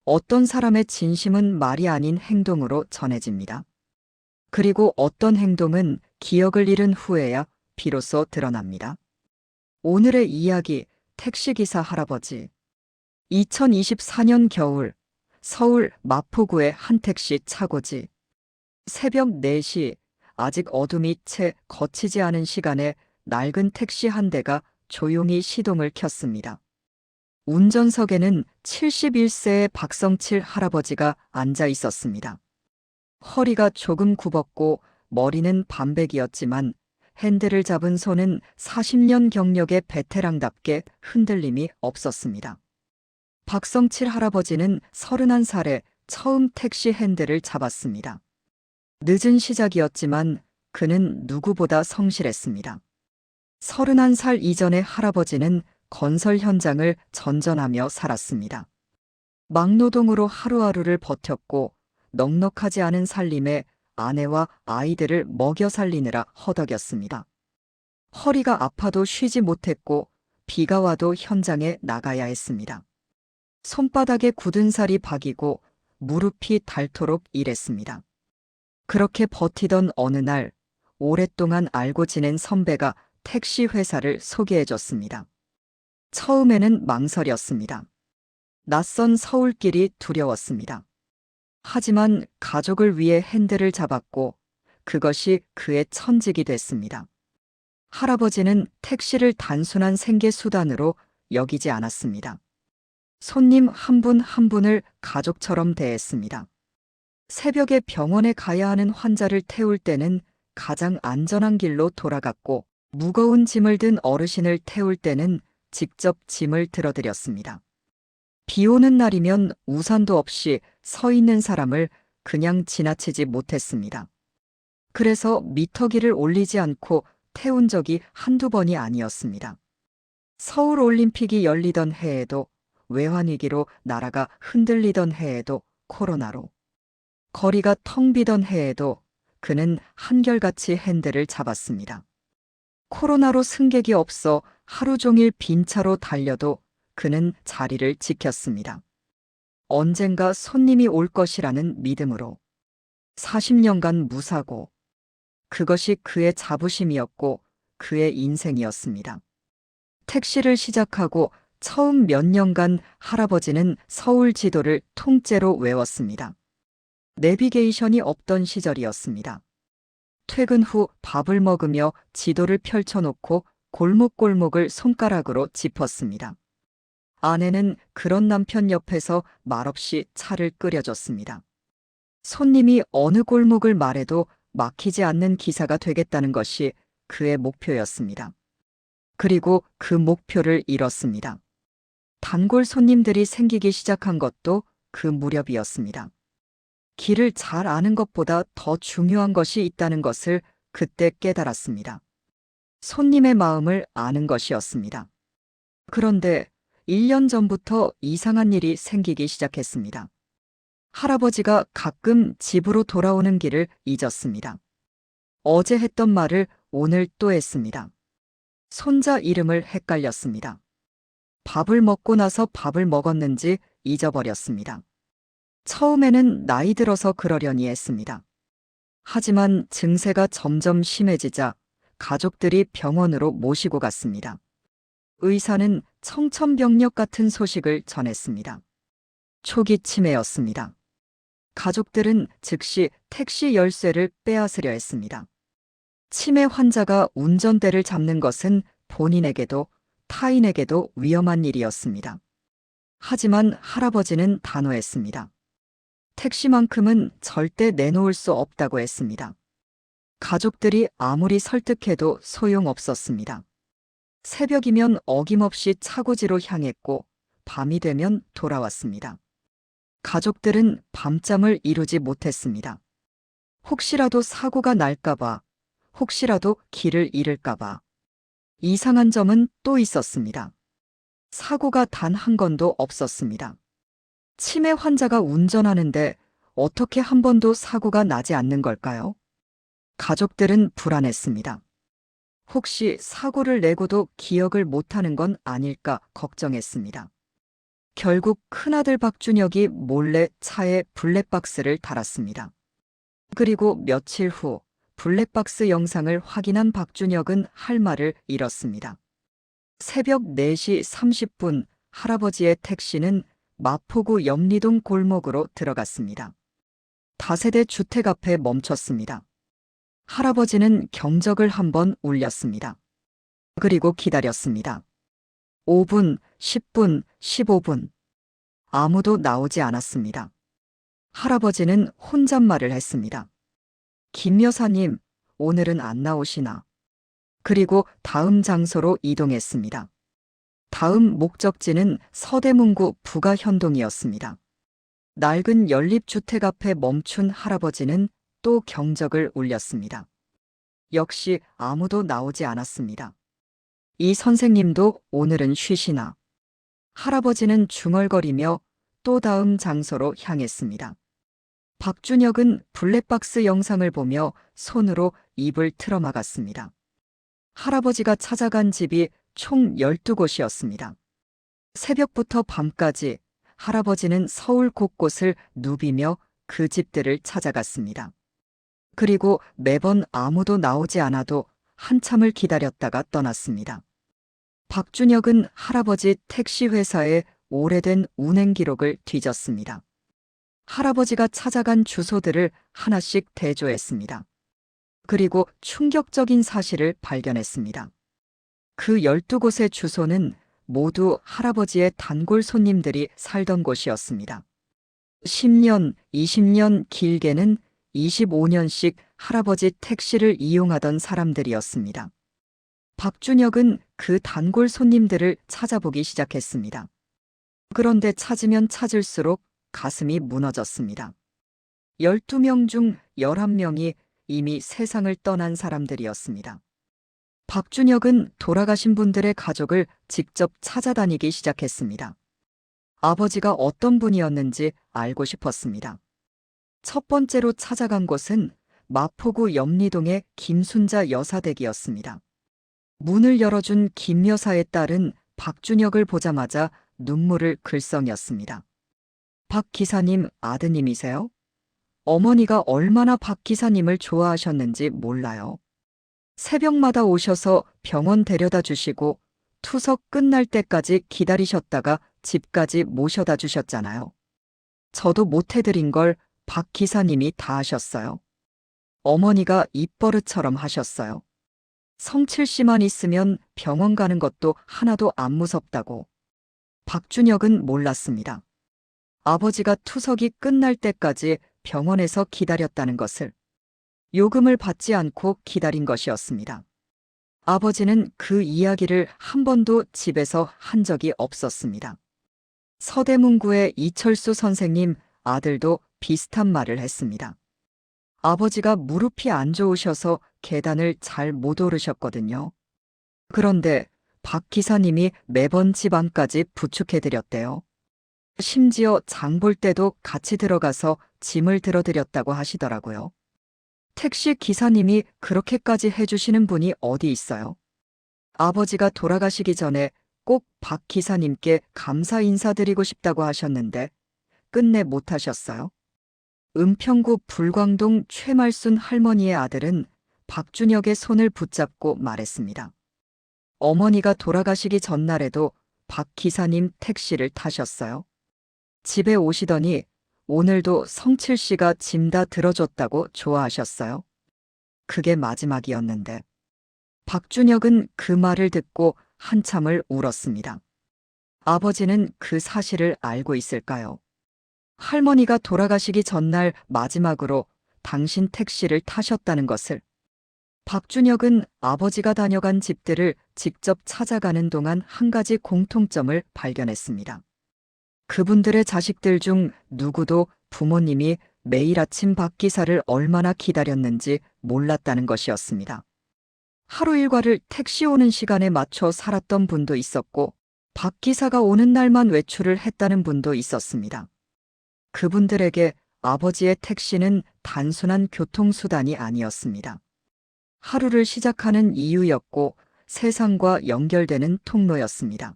어떤 사람의 진심은 말이 아닌 행동으로 전해집니다. 그리고 어떤 행동은 기억을 잃은 후에야 비로소 드러납니다. 오늘의 이야기, 택시기사 할아버지. 2024년 겨울, 서울 마포구의 한 택시 차고지. 새벽 4시, 아직 어둠이 채 거치지 않은 시간에 낡은 택시 한 대가 조용히 시동을 켰습니다. 운전석에는 71세의 박성칠 할아버지가 앉아 있었습니다. 허리가 조금 굽었고 머리는 반백이었지만 핸들을 잡은 손은 40년 경력의 베테랑답게 흔들림이 없었습니다. 박성칠 할아버지는 31살에 처음 택시 핸들을 잡았습니다. 늦은 시작이었지만 그는 누구보다 성실했습니다. 31살 이전의 할아버지는 건설 현장을 전전하며 살았습니다. 막노동으로 하루하루를 버텼고 넉넉하지 않은 살림에 아내와 아이들을 먹여 살리느라 허덕였습니다. 허리가 아파도 쉬지 못했고 비가 와도 현장에 나가야 했습니다. 손바닥에 굳은 살이 박이고 무릎이 닳도록 일했습니다. 그렇게 버티던 어느 날 오랫동안 알고 지낸 선배가 택시 회사를 소개해줬습니다. 처음에는 망설였습니다. 낯선 서울길이 두려웠습니다. 하지만 가족을 위해 핸들을 잡았고 그것이 그의 천직이 됐습니다. 할아버지는 택시를 단순한 생계 수단으로 여기지 않았습니다. 손님 한 분 한 분을 가족처럼 대했습니다. 새벽에 병원에 가야 하는 환자를 태울 때는 가장 안전한 길로 돌아갔고 무거운 짐을 든 어르신을 태울 때는 직접 짐을 들어드렸습니다. 비 오는 날이면 우산도 없이 서 있는 사람을 그냥 지나치지 못했습니다. 그래서 미터기를 올리지 않고 태운 적이 한두 번이 아니었습니다. 서울 올림픽이 열리던 해에도, 외환위기로 나라가 흔들리던 해에도, 코로나로 거리가 텅 비던 해에도 그는 한결같이 핸들을 잡았습니다. 코로나로 승객이 없어 하루 종일 빈 차로 달려도 그는 자리를 지켰습니다. 언젠가 손님이 올 것이라는 믿음으로 40년간 무사고 그것이 그의 자부심이었고 그의 인생이었습니다. 택시를 시작하고 처음 몇 년간 할아버지는 서울 지도를 통째로 외웠습니다. 내비게이션이 없던 시절이었습니다. 퇴근 후 밥을 먹으며 지도를 펼쳐놓고 골목골목을 손가락으로 짚었습니다. 아내는 그런 남편 옆에서 말없이 차를 끓여줬습니다. 손님이 어느 골목을 말해도 막히지 않는 기사가 되겠다는 것이 그의 목표였습니다. 그리고 그 목표를 이뤘습니다. 단골 손님들이 생기기 시작한 것도 그 무렵이었습니다. 길을 잘 아는 것보다 더 중요한 것이 있다는 것을 그때 깨달았습니다. 손님의 마음을 아는 것이었습니다. 그런데 1년 전부터 이상한 일이 생기기 시작했습니다. 할아버지가 가끔 집으로 돌아오는 길을 잊었습니다. 어제 했던 말을 오늘 또 했습니다. 손자 이름을 헷갈렸습니다. 밥을 먹고 나서 밥을 먹었는지 잊어버렸습니다. 처음에는 나이 들어서 그러려니 했습니다. 하지만 증세가 점점 심해지자 가족들이 병원으로 모시고 갔습니다. 의사는 청천벽력 같은 소식을 전했습니다. 초기 치매였습니다. 가족들은 즉시 택시 열쇠를 빼앗으려 했습니다. 치매 환자가 운전대를 잡는 것은 본인에게도 타인에게도 위험한 일이었습니다. 하지만 할아버지는 단호했습니다. 택시만큼은 절대 내놓을 수 없다고 했습니다. 가족들이 아무리 설득해도 소용없었습니다. 새벽이면 어김없이 차고지로 향했고 밤이 되면 돌아왔습니다. 가족들은 밤잠을 이루지 못했습니다. 혹시라도 사고가 날까봐, 혹시라도 길을 잃을까봐. 이상한 점은 또 있었습니다. 사고가 단 한 건도 없었습니다. 치매 환자가 운전하는데 어떻게 한 번도 사고가 나지 않는 걸까요? 가족들은 불안했습니다. 혹시 사고를 내고도 기억을 못하는 건 아닐까 걱정했습니다. 결국 큰아들 박준혁이 몰래 차에 블랙박스를 달았습니다. 그리고 며칠 후 블랙박스 영상을 확인한 박준혁은 할 말을 잃었습니다. 새벽 4시 30분 할아버지의 택시는 마포구 염리동 골목으로 들어갔습니다. 다세대 주택 앞에 멈췄습니다. 할아버지는 경적을 한번 울렸습니다. 그리고 기다렸습니다. 5분, 10분, 15분. 아무도 나오지 않았습니다. 할아버지는 혼잣말을 했습니다. 김 여사님, 오늘은 안 나오시나? 그리고 다음 장소로 이동했습니다. 다음 목적지는 서대문구 부가현동이었습니다. 낡은 연립주택 앞에 멈춘 할아버지는 또 경적을 울렸습니다. 역시 아무도 나오지 않았습니다. 이 선생님도 오늘은 쉬시나? 할아버지는 중얼거리며 또 다음 장소로 향했습니다. 박준혁은 블랙박스 영상을 보며 손으로 입을 틀어막았습니다. 할아버지가 찾아간 집이 총 12곳이었습니다. 새벽부터 밤까지 할아버지는 서울 곳곳을 누비며 그 집들을 찾아갔습니다. 그리고 매번 아무도 나오지 않아도 한참을 기다렸다가 떠났습니다. 박준혁은 할아버지 택시 회사의 오래된 운행 기록을 뒤졌습니다. 할아버지가 찾아간 주소들을 하나씩 대조했습니다. 그리고 충격적인 사실을 발견했습니다. 그 12곳의 주소는 모두 할아버지의 단골 손님들이 살던 곳이었습니다. 10년, 20년, 길게는 25년씩 할아버지 택시를 이용하던 사람들이었습니다. 박준혁은 그 단골 손님들을 찾아보기 시작했습니다. 그런데 찾으면 찾을수록 가슴이 무너졌습니다. 12명 중 11명이 이미 세상을 떠난 사람들이었습니다. 박준혁은 돌아가신 분들의 가족을 직접 찾아다니기 시작했습니다. 아버지가 어떤 분이었는지 알고 싶었습니다. 첫 번째로 찾아간 곳은 마포구 염리동의 김순자 여사댁이었습니다. 문을 열어준 김 여사의 딸은 박준혁을 보자마자 눈물을 글썽였습니다. 박 기사님 아드님이세요? 어머니가 얼마나 박 기사님을 좋아하셨는지 몰라요. 새벽마다 오셔서 병원 데려다 주시고 투석 끝날 때까지 기다리셨다가 집까지 모셔다 주셨잖아요. 저도 못해드린 걸 박 기사님이 다 하셨어요. 어머니가 입버릇처럼 하셨어요. 성칠 씨만 있으면 병원 가는 것도 하나도 안 무섭다고. 박준혁은 몰랐습니다. 아버지가 투석이 끝날 때까지 병원에서 기다렸다는 것을. 요금을 받지 않고 기다린 것이었습니다. 아버지는 그 이야기를 한 번도 집에서 한 적이 없었습니다. 서대문구의 이철수 선생님 아들도 비슷한 말을 했습니다. 아버지가 무릎이 안 좋으셔서 계단을 잘 못 오르셨거든요. 그런데 박 기사님이 매번 집 안까지 부축해드렸대요. 심지어 장 볼 때도 같이 들어가서 짐을 들어드렸다고 하시더라고요. 택시 기사님이 그렇게까지 해주시는 분이 어디 있어요? 아버지가 돌아가시기 전에 꼭 박 기사님께 감사 인사드리고 싶다고 하셨는데 끝내 못하셨어요? 은평구 불광동 최말순 할머니의 아들은 박준혁의 손을 붙잡고 말했습니다. 어머니가 돌아가시기 전날에도 박 기사님 택시를 타셨어요. 집에 오시더니 오늘도 성칠 씨가 짐 다 들어줬다고 좋아하셨어요. 그게 마지막이었는데. 박준혁은 그 말을 듣고 한참을 울었습니다. 아버지는 그 사실을 알고 있을까요? 할머니가 돌아가시기 전날 마지막으로 당신 택시를 타셨다는 것을. 박준혁은 아버지가 다녀간 집들을 직접 찾아가는 동안 한 가지 공통점을 발견했습니다. 그분들의 자식들 중 누구도 부모님이 매일 아침 박 기사를 얼마나 기다렸는지 몰랐다는 것이었습니다. 하루 일과를 택시 오는 시간에 맞춰 살았던 분도 있었고 박 기사가 오는 날만 외출을 했다는 분도 있었습니다. 그분들에게 아버지의 택시는 단순한 교통수단이 아니었습니다. 하루를 시작하는 이유였고 세상과 연결되는 통로였습니다.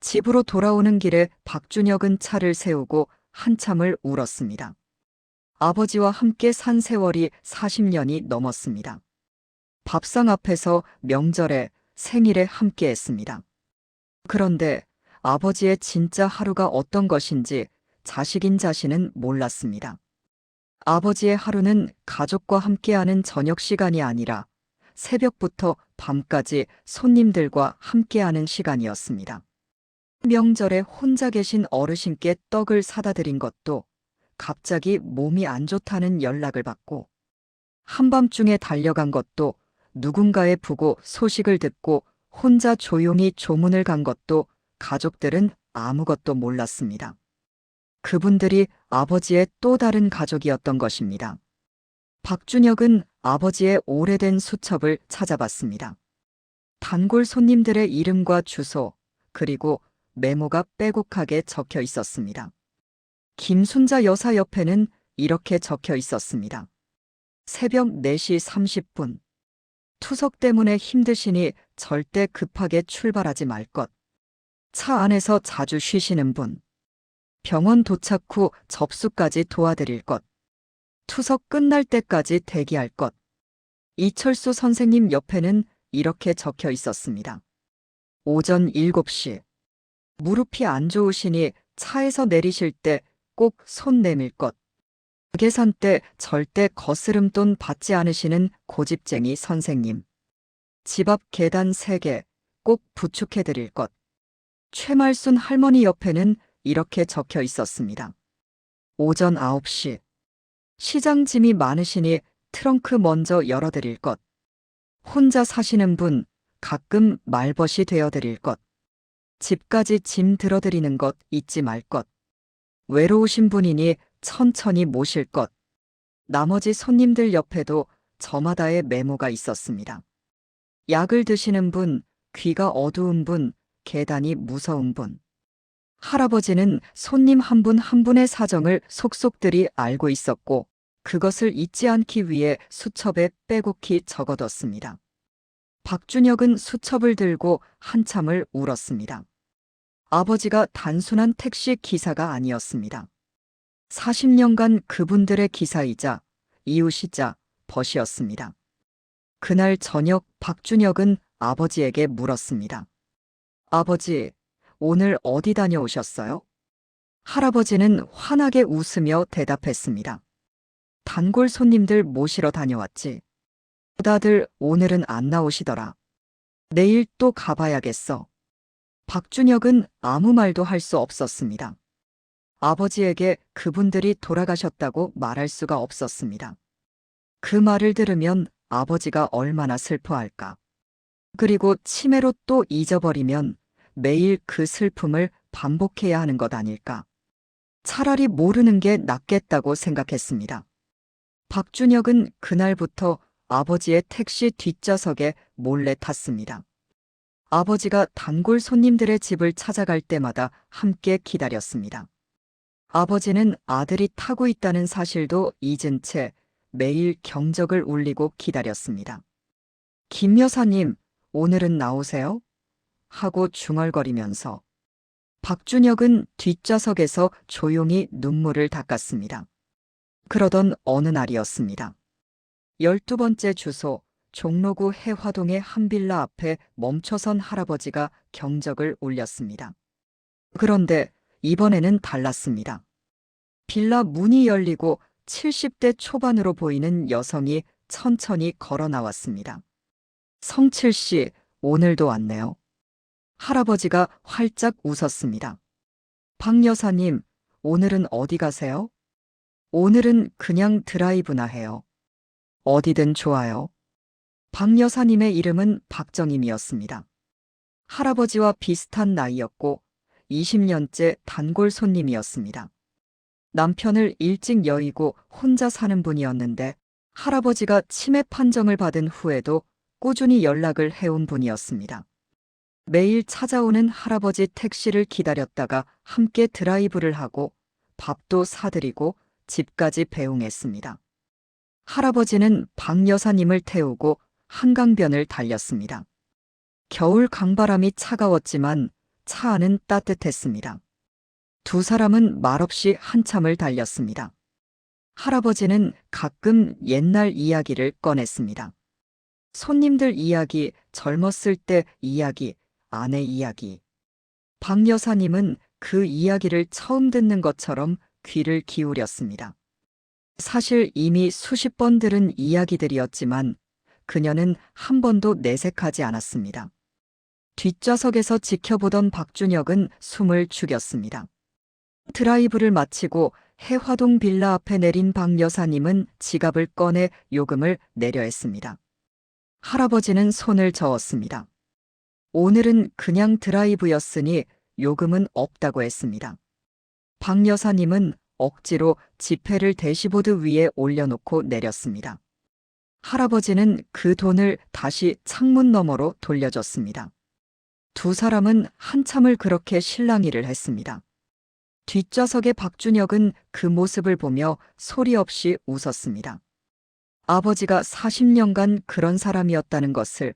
집으로 돌아오는 길에 박준혁은 차를 세우고 한참을 울었습니다. 아버지와 함께 산 세월이 40년이 넘었습니다. 밥상 앞에서 명절에 생일에 함께 했습니다. 그런데 아버지의 진짜 하루가 어떤 것인지 자식인 자신은 몰랐습니다. 아버지의 하루는 가족과 함께하는 저녁 시간이 아니라 새벽부터 밤까지 손님들과 함께하는 시간이었습니다. 명절에 혼자 계신 어르신께 떡을 사다 드린 것도 갑자기 몸이 안 좋다는 연락을 받고, 한밤중에 달려간 것도 누군가의 부고 소식을 듣고 혼자 조용히 조문을 간 것도 가족들은 아무것도 몰랐습니다. 그분들이 아버지의 또 다른 가족이었던 것입니다. 박준혁은 아버지의 오래된 수첩을 찾아봤습니다. 단골 손님들의 이름과 주소, 그리고 메모가 빼곡하게 적혀 있었습니다. 김순자 여사 옆에는 이렇게 적혀 있었습니다. 새벽 4시 30분. 투석 때문에 힘드시니 절대 급하게 출발하지 말 것. 차 안에서 자주 쉬시는 분. 병원 도착 후 접수까지 도와드릴 것. 투석 끝날 때까지 대기할 것. 이철수 선생님 옆에는 이렇게 적혀 있었습니다. 오전 7시. 무릎이 안 좋으시니 차에서 내리실 때 꼭 손 내밀 것. 계산 때 절대 거스름돈 받지 않으시는 고집쟁이 선생님. 집 앞 계단 3개 꼭 부축해 드릴 것. 최말순 할머니 옆에는 이렇게 적혀 있었습니다. 오전 9시. 시장 짐이 많으시니 트렁크 먼저 열어드릴 것. 혼자 사시는 분 가끔 말벗이 되어드릴 것. 집까지 짐 들어드리는 것 잊지 말 것. 외로우신 분이니 천천히 모실 것. 나머지 손님들 옆에도 저마다의 메모가 있었습니다. 약을 드시는 분, 귀가 어두운 분, 계단이 무서운 분. 할아버지는 손님 한 분 한 분의 사정을 속속들이 알고 있었고, 그것을 잊지 않기 위해 수첩에 빼곡히 적어뒀습니다. 박준혁은 수첩을 들고 한참을 울었습니다. 아버지가 단순한 택시 기사가 아니었습니다. 40년간 그분들의 기사이자 이웃이자 벗이었습니다. 그날 저녁 박준혁은 아버지에게 물었습니다. 아버지, 오늘 어디 다녀오셨어요? 할아버지는 환하게 웃으며 대답했습니다. 단골 손님들 모시러 다녀왔지. 다들 오늘은 안 나오시더라. 내일 또 가봐야겠어. 박준혁은 아무 말도 할 수 없었습니다. 아버지에게 그분들이 돌아가셨다고 말할 수가 없었습니다. 그 말을 들으면 아버지가 얼마나 슬퍼할까. 그리고 치매로 또 잊어버리면 매일 그 슬픔을 반복해야 하는 것 아닐까. 차라리 모르는 게 낫겠다고 생각했습니다. 박준혁은 그날부터 아버지의 택시 뒷좌석에 몰래 탔습니다. 아버지가 단골 손님들의 집을 찾아갈 때마다 함께 기다렸습니다. 아버지는 아들이 타고 있다는 사실도 잊은 채 매일 경적을 울리고 기다렸습니다. 김 여사님, 오늘은 나오세요? 하고 중얼거리면서 박준혁은 뒷좌석에서 조용히 눈물을 닦았습니다. 그러던 어느 날이었습니다. 12번째 주소, 종로구 해화동의 한 빌라 앞에 멈춰선 할아버지가 경적을 울렸습니다. 그런데 이번에는 달랐습니다. 빌라 문이 열리고 70대 초반으로 보이는 여성이 천천히 걸어 나왔습니다. 성칠 씨, 오늘도 왔네요. 할아버지가 활짝 웃었습니다. 박 여사님, 오늘은 어디 가세요? 오늘은 그냥 드라이브나 해요. 어디든 좋아요. 박 여사님의 이름은 박정임이었습니다. 할아버지와 비슷한 나이였고 20년째 단골 손님이었습니다. 남편을 일찍 여의고 혼자 사는 분이었는데 할아버지가 치매 판정을 받은 후에도 꾸준히 연락을 해온 분이었습니다. 매일 찾아오는 할아버지 택시를 기다렸다가 함께 드라이브를 하고 밥도 사드리고 집까지 배웅했습니다. 할아버지는 박 여사님을 태우고 한강변을 달렸습니다. 겨울 강바람이 차가웠지만 차 안은 따뜻했습니다. 두 사람은 말없이 한참을 달렸습니다. 할아버지는 가끔 옛날 이야기를 꺼냈습니다. 손님들 이야기, 젊었을 때 이야기, 아내 이야기. 박 여사님은 그 이야기를 처음 듣는 것처럼 귀를 기울였습니다. 사실 이미 수십 번 들은 이야기들이었지만 그녀는 한 번도 내색하지 않았습니다. 뒷좌석에서 지켜보던 박준혁은 숨을 죽였습니다. 드라이브를 마치고 해화동 빌라 앞에 내린 박 여사님은 지갑을 꺼내 요금을 내려 했습니다. 할아버지는 손을 저었습니다. 오늘은 그냥 드라이브였으니 요금은 없다고 했습니다. 박 여사님은 억지로 지폐를 대시보드 위에 올려놓고 내렸습니다. 할아버지는 그 돈을 다시 창문 너머로 돌려줬습니다. 두 사람은 한참을 그렇게 실랑이를 했습니다. 뒷좌석의 박준혁은 그 모습을 보며 소리 없이 웃었습니다. 아버지가 40년간 그런 사람이었다는 것을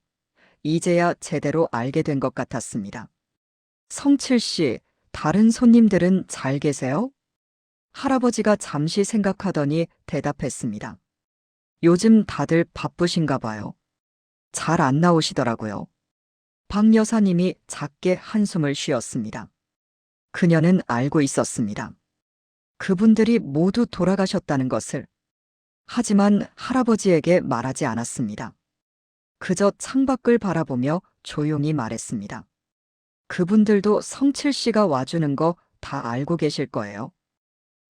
이제야 제대로 알게 된 것 같았습니다. 성칠 씨, 다른 손님들은 잘 계세요? 할아버지가 잠시 생각하더니 대답했습니다. 요즘 다들 바쁘신가 봐요. 잘 안 나오시더라고요. 박 여사님이 작게 한숨을 쉬었습니다. 그녀는 알고 있었습니다. 그분들이 모두 돌아가셨다는 것을. 하지만 할아버지에게 말하지 않았습니다. 그저 창밖을 바라보며 조용히 말했습니다. 그분들도 성칠 씨가 와주는 거 다 알고 계실 거예요.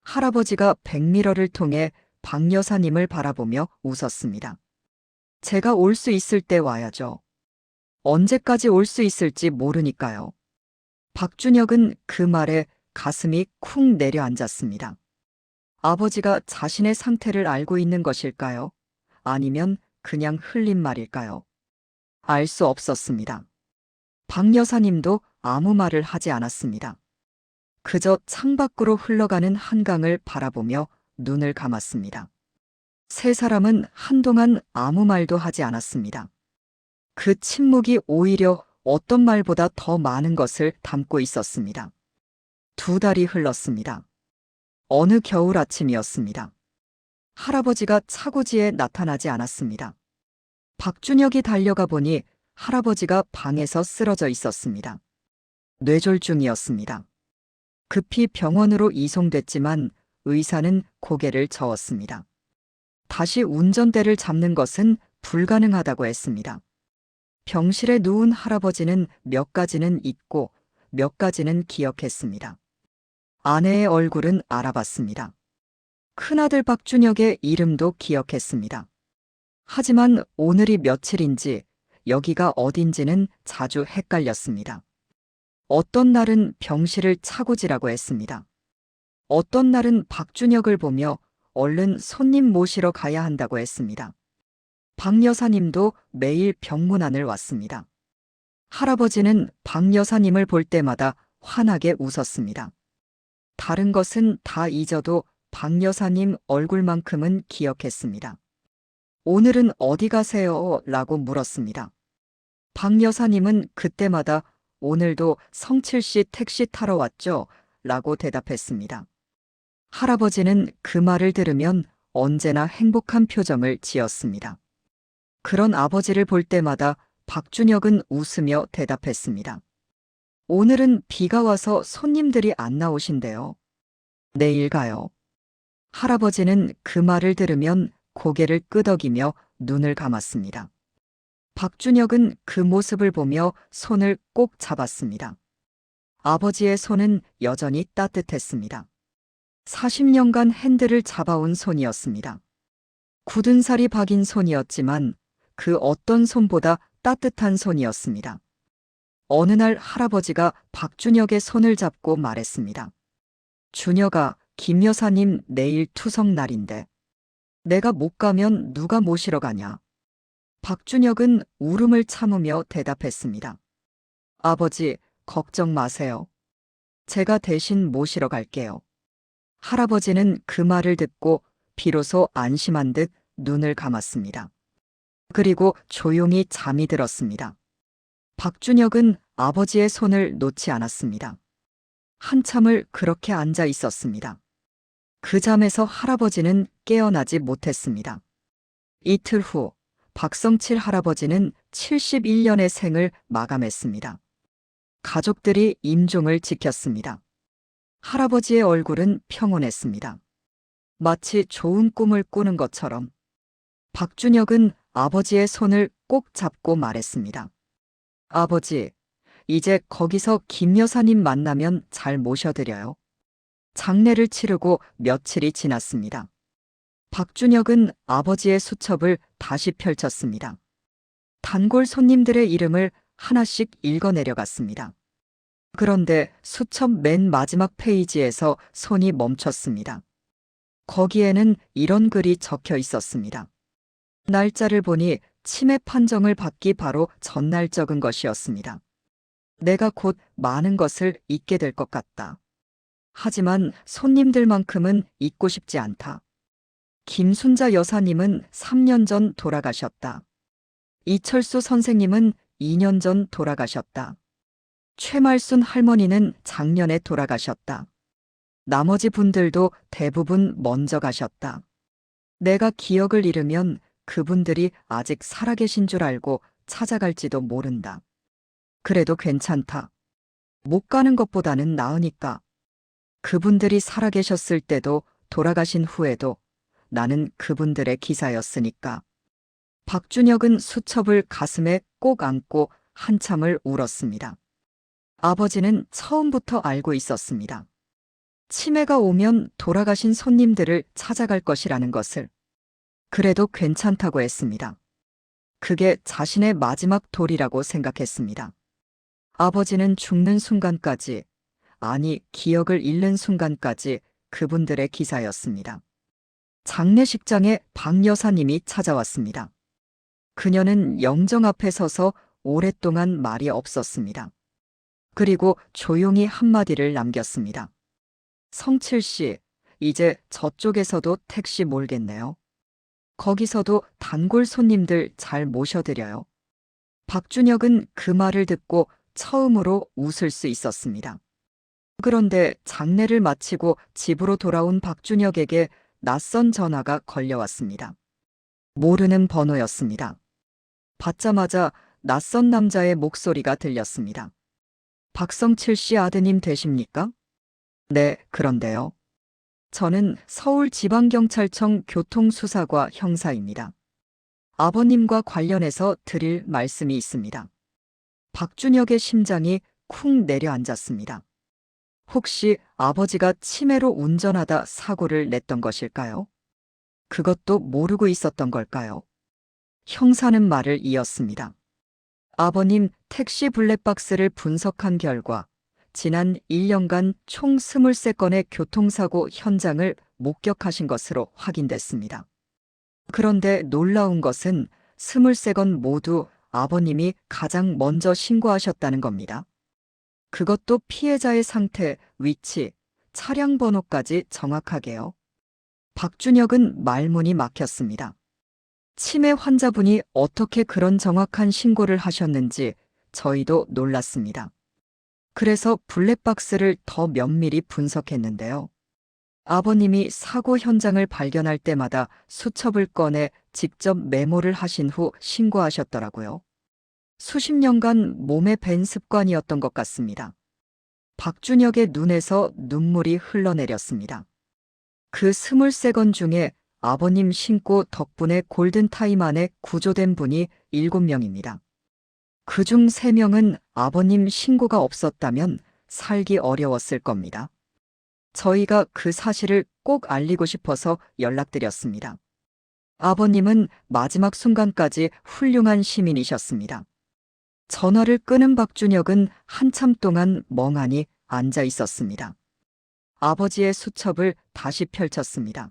할아버지가 백미러를 통해 박 여사님을 바라보며 웃었습니다. 제가 올 수 있을 때 와야죠. 언제까지 올 수 있을지 모르니까요. 박준혁은 그 말에 가슴이 쿵 내려앉았습니다. 아버지가 자신의 상태를 알고 있는 것일까요? 아니면 그냥 흘린 말일까요? 알 수 없었습니다. 박 여사님도 아무 말을 하지 않았습니다. 그저 창밖으로 흘러가는 한강을 바라보며 눈을 감았습니다. 세 사람은 한동안 아무 말도 하지 않았습니다. 그 침묵이 오히려 어떤 말보다 더 많은 것을 담고 있었습니다. 두 달이 흘렀습니다. 어느 겨울 아침이었습니다. 할아버지가 차고지에 나타나지 않았습니다. 박준혁이 달려가 보니 할아버지가 방에서 쓰러져 있었습니다. 뇌졸중이었습니다. 급히 병원으로 이송됐지만 의사는 고개를 저었습니다. 다시 운전대를 잡는 것은 불가능하다고 했습니다. 병실에 누운 할아버지는 몇 가지는 잊고 몇 가지는 기억했습니다. 아내의 얼굴은 알아봤습니다. 큰아들 박준혁의 이름도 기억했습니다. 하지만 오늘이 며칠인지 여기가 어딘지는 자주 헷갈렸습니다. 어떤 날은 병실을 차고지라고 했습니다. 어떤 날은 박준혁을 보며 얼른 손님 모시러 가야 한다고 했습니다. 박 여사님도 매일 병문안을 왔습니다. 할아버지는 박 여사님을 볼 때마다 환하게 웃었습니다. 다른 것은 다 잊어도 박 여사님 얼굴만큼은 기억했습니다. 오늘은 어디 가세요? 라고 물었습니다. 박 여사님은 그때마다 오늘도 성칠 씨 택시 타러 왔죠? 라고 대답했습니다. 할아버지는 그 말을 들으면 언제나 행복한 표정을 지었습니다. 그런 아버지를 볼 때마다 박준혁은 웃으며 대답했습니다. 오늘은 비가 와서 손님들이 안 나오신대요. 내일 가요. 할아버지는 그 말을 들으면 고개를 끄덕이며 눈을 감았습니다. 박준혁은 그 모습을 보며 손을 꼭 잡았습니다. 아버지의 손은 여전히 따뜻했습니다. 40년간 핸들을 잡아온 손이었습니다. 굳은 살이 박인 손이었지만 그 어떤 손보다 따뜻한 손이었습니다. 어느 날 할아버지가 박준혁의 손을 잡고 말했습니다. 준혁아, 김 여사님 내일 투석 날인데 내가 못 가면 누가 모시러 가냐? 박준혁은 울음을 참으며 대답했습니다. 아버지, 걱정 마세요. 제가 대신 모시러 갈게요. 할아버지는 그 말을 듣고 비로소 안심한 듯 눈을 감았습니다. 그리고 조용히 잠이 들었습니다. 박준혁은 아버지의 손을 놓지 않았습니다. 한참을 그렇게 앉아 있었습니다. 그 잠에서 할아버지는 깨어나지 못했습니다. 이틀 후 박성칠 할아버지는 71년의 생을 마감했습니다. 가족들이 임종을 지켰습니다. 할아버지의 얼굴은 평온했습니다. 마치 좋은 꿈을 꾸는 것처럼. 박준혁은 아버지의 손을 꼭 잡고 말했습니다. 아버지, 이제 거기서 김 여사님 만나면 잘 모셔드려요. 장례를 치르고 며칠이 지났습니다. 박준혁은 아버지의 수첩을 다시 펼쳤습니다. 단골 손님들의 이름을 하나씩 읽어내려갔습니다. 그런데 수첩 맨 마지막 페이지에서 손이 멈췄습니다. 거기에는 이런 글이 적혀 있었습니다. 날짜를 보니 치매 판정을 받기 바로 전날 적은 것이었습니다. 내가 곧 많은 것을 잊게 될 것 같다. 하지만 손님들만큼은 잊고 싶지 않다. 김순자 여사님은 3년 전 돌아가셨다. 이철수 선생님은 2년 전 돌아가셨다. 최말순 할머니는 작년에 돌아가셨다. 나머지 분들도 대부분 먼저 가셨다. 내가 기억을 잃으면 그분들이 아직 살아계신 줄 알고 찾아갈지도 모른다. 그래도 괜찮다. 못 가는 것보다는 나으니까. 그분들이 살아계셨을 때도 돌아가신 후에도 나는 그분들의 기사였으니까. 박준혁은 수첩을 가슴에 꼭 안고 한참을 울었습니다. 아버지는 처음부터 알고 있었습니다. 치매가 오면 돌아가신 손님들을 찾아갈 것이라는 것을. 그래도 괜찮다고 했습니다. 그게 자신의 마지막 도리라고 생각했습니다. 아버지는 죽는 순간까지, 아니 기억을 잃는 순간까지 그분들의 기사였습니다. 장례식장에 박 여사님이 찾아왔습니다. 그녀는 영정 앞에 서서 오랫동안 말이 없었습니다. 그리고 조용히 한마디를 남겼습니다. 성칠 씨, 이제 저쪽에서도 택시 몰겠네요. 거기서도 단골 손님들 잘 모셔드려요. 박준혁은 그 말을 듣고 처음으로 웃을 수 있었습니다. 그런데 장례를 마치고 집으로 돌아온 박준혁에게 낯선 전화가 걸려왔습니다. 모르는 번호였습니다. 받자마자 낯선 남자의 목소리가 들렸습니다. 박성칠 씨 아드님 되십니까? 네, 그런데요. 저는 서울지방경찰청 교통수사과 형사입니다. 아버님과 관련해서 드릴 말씀이 있습니다. 박준혁의 심장이 쿵 내려앉았습니다. 혹시 아버지가 치매로 운전하다 사고를 냈던 것일까요? 그것도 모르고 있었던 걸까요? 형사는 말을 이었습니다. 아버님 택시 블랙박스를 분석한 결과 지난 1년간 총 23건의 교통사고 현장을 목격하신 것으로 확인됐습니다. 그런데 놀라운 것은 23건 모두 아버님이 가장 먼저 신고하셨다는 겁니다. 그것도 피해자의 상태, 위치, 차량 번호까지 정확하게요. 박준혁은 말문이 막혔습니다. 치매 환자분이 어떻게 그런 정확한 신고를 하셨는지 저희도 놀랐습니다. 그래서 블랙박스를 더 면밀히 분석했는데요. 아버님이 사고 현장을 발견할 때마다 수첩을 꺼내 직접 메모를 하신 후 신고하셨더라고요. 수십 년간 몸에 밴 습관이었던 것 같습니다. 박준혁의 눈에서 눈물이 흘러내렸습니다. 그 23건 중에 아버님 신고 덕분에 골든타임 안에 구조된 분이 7명입니다. 그중 3명은 아버님 신고가 없었다면 살기 어려웠을 겁니다. 저희가 그 사실을 꼭 알리고 싶어서 연락드렸습니다. 아버님은 마지막 순간까지 훌륭한 시민이셨습니다. 전화를 끊은 박준혁은 한참 동안 멍하니 앉아 있었습니다. 아버지의 수첩을 다시 펼쳤습니다.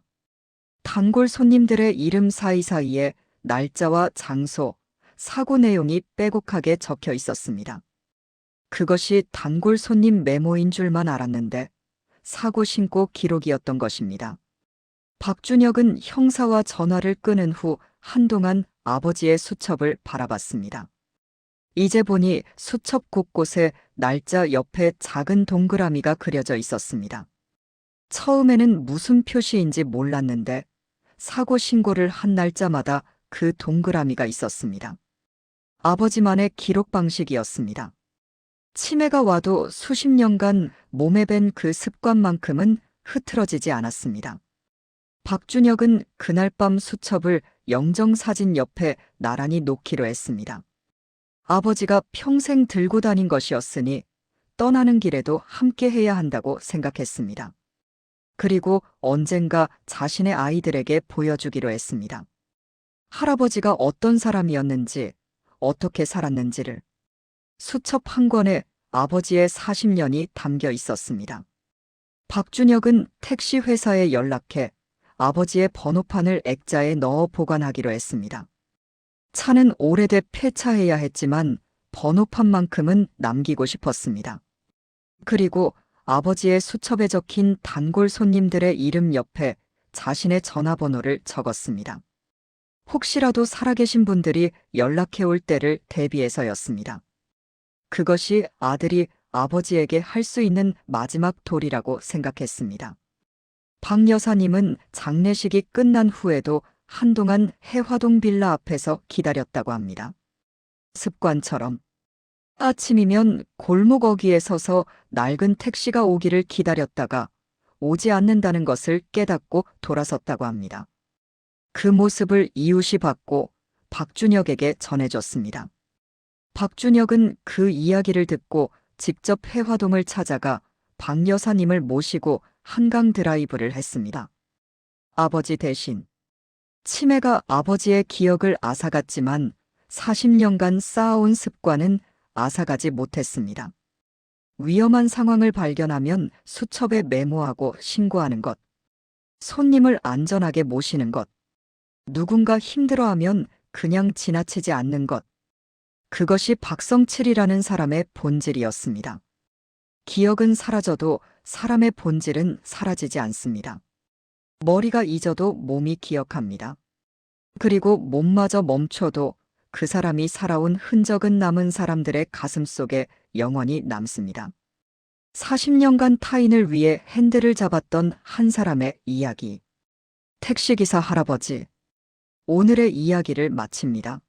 단골 손님들의 이름 사이사이에 날짜와 장소, 사고 내용이 빼곡하게 적혀 있었습니다. 그것이 단골 손님 메모인 줄만 알았는데 사고 신고 기록이었던 것입니다. 박준혁은 형사와 전화를 끊은 후 한동안 아버지의 수첩을 바라봤습니다. 이제 보니 수첩 곳곳에 날짜 옆에 작은 동그라미가 그려져 있었습니다. 처음에는 무슨 표시인지 몰랐는데 사고 신고를 한 날짜마다 그 동그라미가 있었습니다. 아버지만의 기록 방식이었습니다. 치매가 와도 수십 년간 몸에 밴 그 습관만큼은 흐트러지지 않았습니다. 박준혁은 그날 밤 수첩을 영정사진 옆에 나란히 놓기로 했습니다. 아버지가 평생 들고 다닌 것이었으니 떠나는 길에도 함께 해야 한다고 생각했습니다. 그리고 언젠가 자신의 아이들에게 보여주기로 했습니다. 할아버지가 어떤 사람이었는지, 어떻게 살았는지를. 수첩 한 권에 아버지의 40년이 담겨 있었습니다. 박준혁은 택시 회사에 연락해 아버지의 번호판을 액자에 넣어 보관하기로 했습니다. 차는 오래돼 폐차해야 했지만 번호판만큼은 남기고 싶었습니다. 그리고 아버지의 수첩에 적힌 단골 손님들의 이름 옆에 자신의 전화번호를 적었습니다. 혹시라도 살아계신 분들이 연락해 올 때를 대비해서였습니다. 그것이 아들이 아버지에게 할 수 있는 마지막 도리라고 생각했습니다. 박 여사님은 장례식이 끝난 후에도 한동안 해화동 빌라 앞에서 기다렸다고 합니다. 습관처럼 아침이면 골목 어귀에 서서 낡은 택시가 오기를 기다렸다가 오지 않는다는 것을 깨닫고 돌아섰다고 합니다. 그 모습을 이웃이 봤고 박준혁에게 전해줬습니다. 박준혁은 그 이야기를 듣고 직접 해화동을 찾아가 박 여사님을 모시고 한강 드라이브를 했습니다. 아버지 대신. 치매가 아버지의 기억을 앗아갔지만 40년간 쌓아온 습관은 앗아가지 못했습니다. 위험한 상황을 발견하면 수첩에 메모하고 신고하는 것. 손님을 안전하게 모시는 것. 누군가 힘들어하면 그냥 지나치지 않는 것. 그것이 박성칠이라는 사람의 본질이었습니다. 기억은 사라져도 사람의 본질은 사라지지 않습니다. 머리가 잊어도 몸이 기억합니다. 그리고 몸마저 멈춰도 그 사람이 살아온 흔적은 남은 사람들의 가슴 속에 영원히 남습니다. 40년간 타인을 위해 핸들을 잡았던 한 사람의 이야기. 택시기사 할아버지. 오늘의 이야기를 마칩니다.